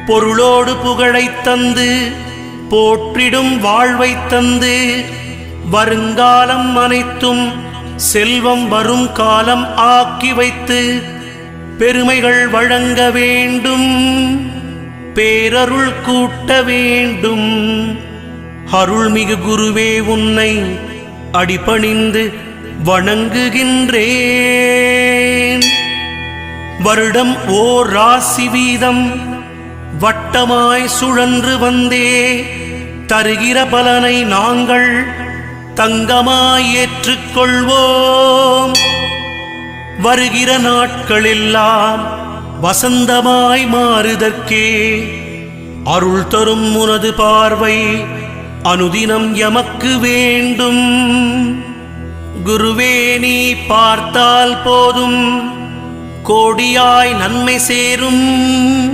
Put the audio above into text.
பொருளோடு புகழைத் தந்து போற்றிடும் வாழ்வைத் தந்து வருங்காலம் அனைத்தும் செல்வம் வரும் காலம் ஆக்கி வைத்து பெருமைகள் வழங்க வேண்டும், பேரருள் கூட்ட வேண்டும். அருள்மிகு குருவே உன்னை அடிபணிந்து வணங்குகின்றேன். வருடம் ஓர் ராசி வீதம் வட்டமாய் சுழன்று வந்தே தருகிற பலனை நாங்கள் தங்கமாய் ஏற்றுக்கொள்வோம். வருகிற நாட்களெல்லாம் வசந்தமாய் மாறுதற்கே அருள் தரும் உனது பார்வை அனுதினம் எமக்கு வேண்டும். குருவே நீ பார்த்தால் போதும் கோடியாய் நன்மை சேரும்.